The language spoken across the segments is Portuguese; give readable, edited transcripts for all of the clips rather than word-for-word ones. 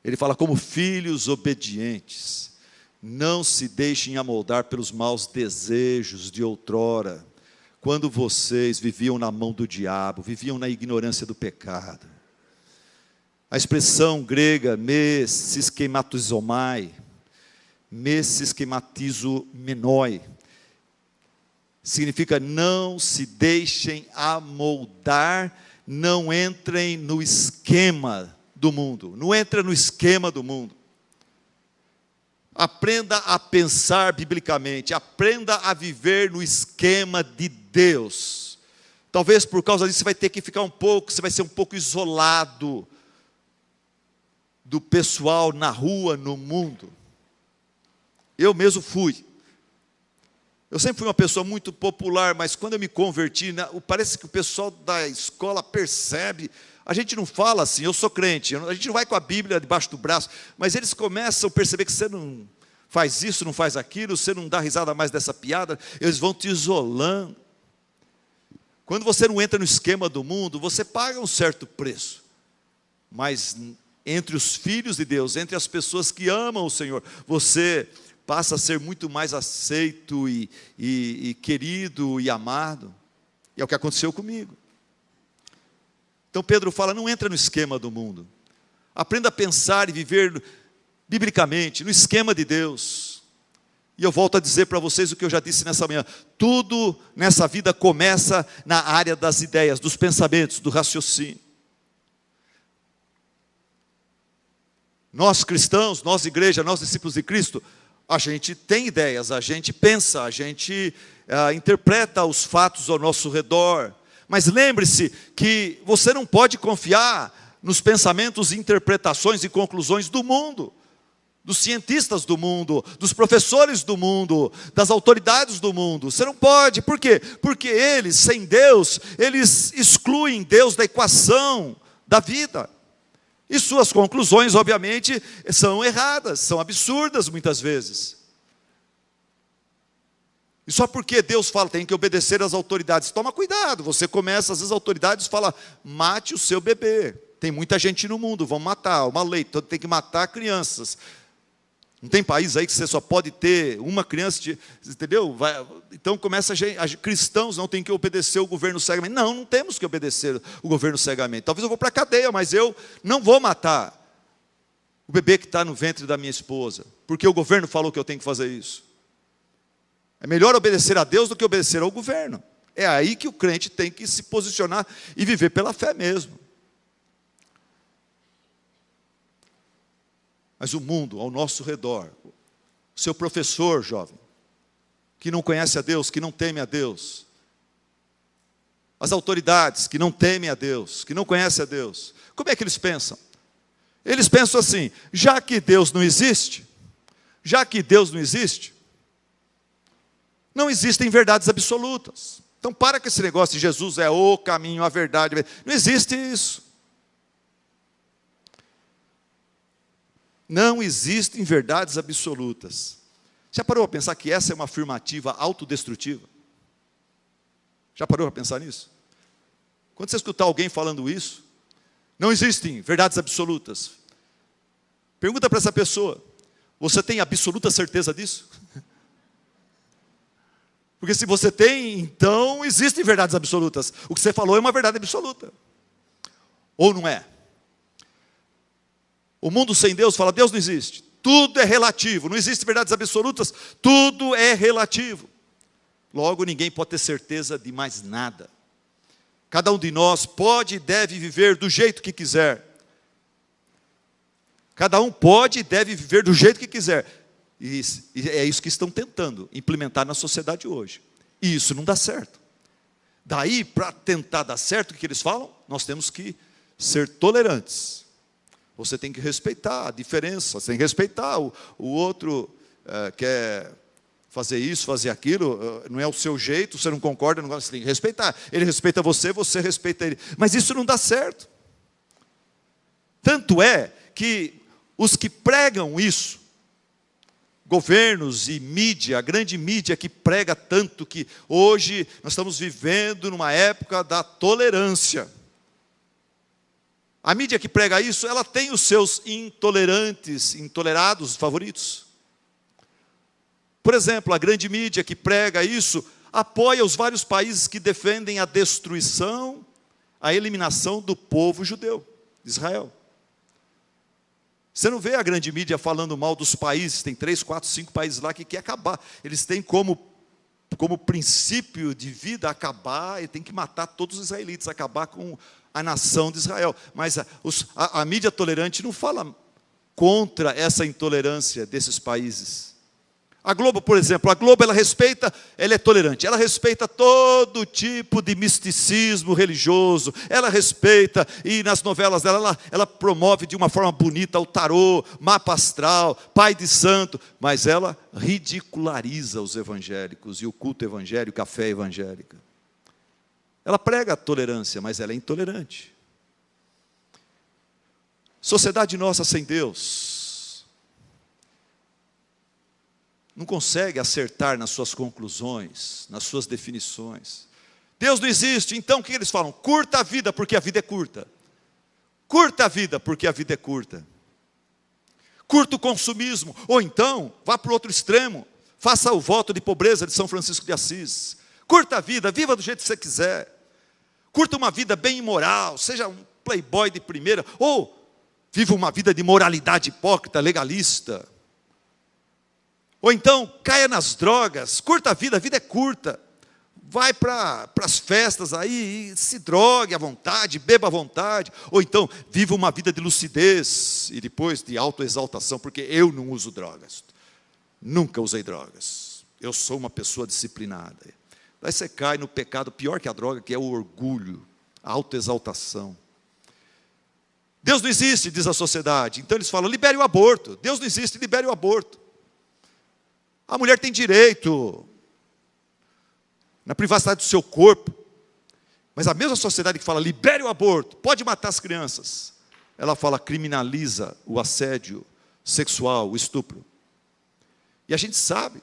Ele fala: como filhos obedientes, não se deixem amoldar pelos maus desejos de outrora, quando vocês viviam na mão do diabo, viviam na ignorância do pecado. A expressão grega me sischematizomai, me sischematizomenoi, significa não se deixem amoldar, não entrem no esquema do mundo, não entra no esquema do mundo. Aprenda a pensar biblicamente, aprenda a viver no esquema de Deus. Talvez por causa disso você vai ter que ficar você vai ser um pouco isolado do pessoal na rua, no mundo. Eu mesmo fui. Eu sempre fui uma pessoa muito popular, mas quando eu me converti, parece que o pessoal da escola percebe. A gente não fala assim, eu sou crente, a gente não vai com a Bíblia debaixo do braço, mas eles começam a perceber que você não faz isso, não faz aquilo, você não dá risada mais dessa piada, eles vão te isolando. Quando você não entra no esquema do mundo, você paga um certo preço, mas entre os filhos de Deus, entre as pessoas que amam o Senhor, você passa a ser muito mais aceito e querido e amado. E é o que aconteceu comigo. Então Pedro fala: não entra no esquema do mundo. Aprenda a pensar e viver biblicamente, no esquema de Deus. E eu volto a dizer para vocês o que eu já disse nessa manhã: tudo nessa vida começa na área das ideias, dos pensamentos, do raciocínio. Nós cristãos, nós igreja, nós discípulos de Cristo, a gente tem ideias, a gente pensa, a gente interpreta os fatos ao nosso redor. Mas lembre-se que você não pode confiar nos pensamentos, interpretações e conclusões do mundo, dos cientistas do mundo, dos professores do mundo, das autoridades do mundo. Você não pode. Por quê? Porque eles, sem Deus, eles excluem Deus da equação da vida. E suas conclusões, obviamente, são erradas, são absurdas muitas vezes. E só porque Deus fala, tem que obedecer às autoridades. Toma cuidado, você começa, às vezes as autoridades falam: mate o seu bebê. Tem muita gente no mundo, vão matar, uma lei, então tem que matar crianças. Não tem país aí que você só pode ter uma criança, entendeu? Então começa cristãos não tem que obedecer o governo cegamente. Não temos que obedecer o governo cegamente. Talvez eu vou para a cadeia, mas eu não vou matar o bebê que está no ventre da minha esposa, porque o governo falou que eu tenho que fazer isso. É melhor obedecer a Deus do que obedecer ao governo. É aí que o crente tem que se posicionar e viver pela fé mesmo. Mas o mundo ao nosso redor, o seu professor jovem, que não conhece a Deus, que não teme a Deus, as autoridades que não temem a Deus, que não conhecem a Deus, como é que eles pensam? Eles pensam assim: já que Deus não existe, não existem verdades absolutas. Então para com esse negócio de Jesus é o caminho, a verdade. Não existe isso. Não existem verdades absolutas. Já parou para pensar que essa é uma afirmativa autodestrutiva? Já parou para pensar nisso? Quando você escutar alguém falando isso, não existem verdades absolutas, pergunta para essa pessoa: você tem absoluta certeza disso? Porque se você tem, então existem verdades absolutas. O que você falou é uma verdade absoluta. Ou não é? O mundo sem Deus fala: Deus não existe. Tudo é relativo, não existem verdades absolutas, tudo é relativo. Logo, ninguém pode ter certeza de mais nada. Cada um de nós pode e deve viver do jeito que quiser. Cada um pode e deve viver do jeito que quiser. E é isso que estão tentando implementar na sociedade hoje. E isso não dá certo. Daí, para tentar dar certo, o que eles falam? Nós temos que ser tolerantes. Você tem que respeitar a diferença, você tem que respeitar o outro quer fazer isso, fazer aquilo, não é o seu jeito, você não concorda, você tem que respeitar. Ele respeita você, você respeita ele. Mas isso não dá certo. Tanto é que os que pregam isso, governos e mídia, a grande mídia que prega tanto que hoje nós estamos vivendo numa época da tolerância. A mídia que prega isso, ela tem os seus intolerantes, intolerados favoritos. Por exemplo, a grande mídia que prega isso, apoia os vários países que defendem a destruição, a eliminação do povo judeu, de Israel. Você não vê a grande mídia falando mal dos países, tem 3, 4, 5 países lá que quer acabar. Eles têm como princípio de vida acabar, e tem que matar todos os israelitas, acabar com a nação de Israel. Mas a mídia tolerante não fala contra essa intolerância desses países. A Globo, por exemplo, ela é tolerante, ela respeita todo tipo de misticismo religioso, ela respeita, e nas novelas dela, ela promove de uma forma bonita o tarô, mapa astral, pai de santo, mas ela ridiculariza os evangélicos e o culto evangélico, a fé evangélica. Ela prega a tolerância, mas ela é intolerante. Sociedade nossa sem Deus não consegue acertar nas suas conclusões, nas suas definições. Deus não existe, então o que eles falam? Curta a vida, porque a vida é curta. Curta a vida, porque a vida é curta. Curta o consumismo, ou então, vá para o outro extremo, faça o voto de pobreza de São Francisco de Assis. Curta a vida, viva do jeito que você quiser. Curta uma vida bem imoral, seja um playboy de primeira, ou viva uma vida de moralidade hipócrita, legalista. Ou então, caia nas drogas, curta a vida é curta. Vai para as festas aí, e se drogue à vontade, beba à vontade. Ou então, viva uma vida de lucidez, e depois de autoexaltação, porque eu não uso drogas. Nunca usei drogas. Eu sou uma pessoa disciplinada. Daí você cai no pecado pior que a droga, que é o orgulho, a autoexaltação. Deus não existe, diz a sociedade. Então eles falam, libere o aborto. Deus não existe, libere o aborto. A mulher tem direito na privacidade do seu corpo. Mas a mesma sociedade que fala, libere o aborto, pode matar as crianças, ela fala, criminaliza o assédio sexual, o estupro. E a gente sabe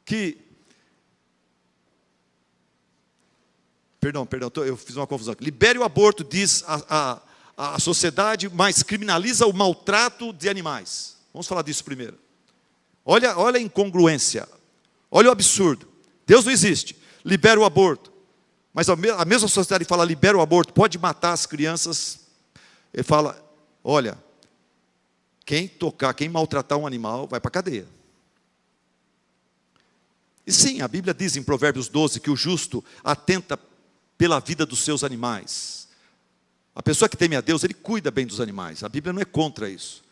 que... Perdão, eu fiz uma confusão aqui. Libere o aborto, diz a sociedade, mas criminaliza o maltrato de animais. Vamos falar disso primeiro. Olha a incongruência, olha o absurdo. Deus não existe, libera o aborto. Mas a mesma sociedade fala, libera o aborto, pode matar as crianças. Ele fala, olha, quem maltratar um animal, vai para a cadeia. E sim, a Bíblia diz em Provérbios 12, que o justo atenta pela vida dos seus animais. A pessoa que teme a Deus, ele cuida bem dos animais. A Bíblia não é contra isso.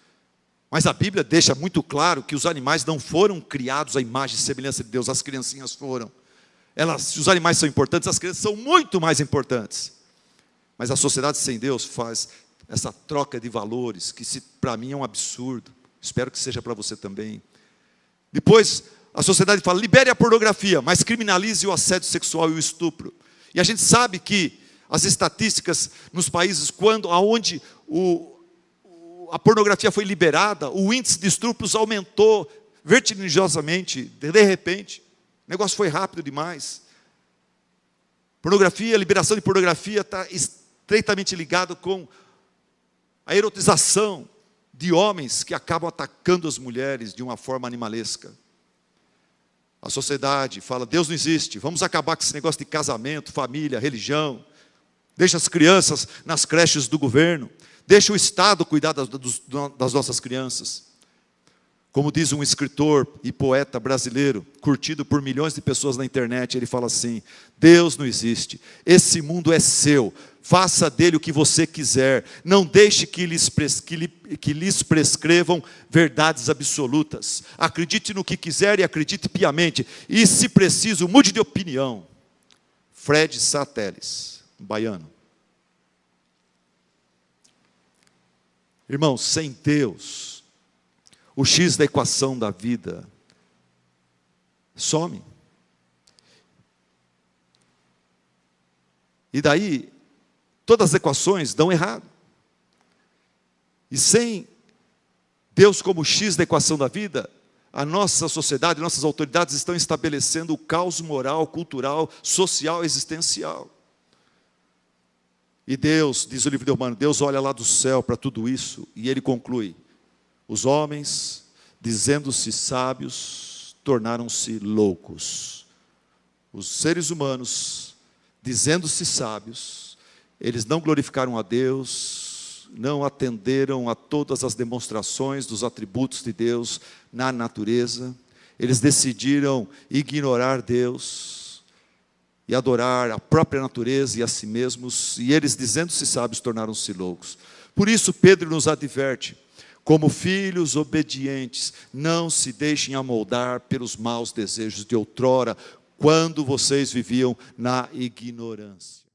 Mas a Bíblia deixa muito claro que os animais não foram criados à imagem e semelhança de Deus, as criancinhas foram. Se os animais são importantes, as crianças são muito mais importantes. Mas a sociedade sem Deus faz essa troca de valores, que para mim é um absurdo. Espero que seja para você também. Depois, a sociedade fala, libere a pornografia, mas criminalize o assédio sexual e o estupro. E a gente sabe que as estatísticas nos países onde a pornografia foi liberada, o índice de estupros aumentou vertiginosamente, de repente. O negócio foi rápido demais. Pornografia, a liberação de pornografia está estreitamente ligado com a erotização de homens que acabam atacando as mulheres de uma forma animalesca. A sociedade fala, Deus não existe, vamos acabar com esse negócio de casamento, família, religião. Deixa as crianças nas creches do governo. Deixa o Estado cuidar das nossas crianças. Como diz um escritor e poeta brasileiro, curtido por milhões de pessoas na internet, ele fala assim, Deus não existe, esse mundo é seu, faça dele o que você quiser, não deixe que lhes prescrevam verdades absolutas, acredite no que quiser e acredite piamente, e se preciso, mude de opinião. Fred Sateles, baiano. Irmãos, sem Deus, o X da equação da vida some. E daí, todas as equações dão errado. E sem Deus como X da equação da vida, a nossa sociedade, nossas autoridades estão estabelecendo o caos moral, cultural, social, existencial. E Deus, diz o livro de Romanos, Deus olha lá do céu para tudo isso e Ele conclui: os homens, dizendo-se sábios, tornaram-se loucos. Os seres humanos, dizendo-se sábios, eles não glorificaram a Deus, não atenderam a todas as demonstrações dos atributos de Deus na natureza. Eles decidiram ignorar Deus e adorar a própria natureza e a si mesmos, e eles, dizendo-se sábios, tornaram-se loucos. Por isso Pedro nos adverte: como filhos obedientes, não se deixem amoldar pelos maus desejos de outrora, quando vocês viviam na ignorância.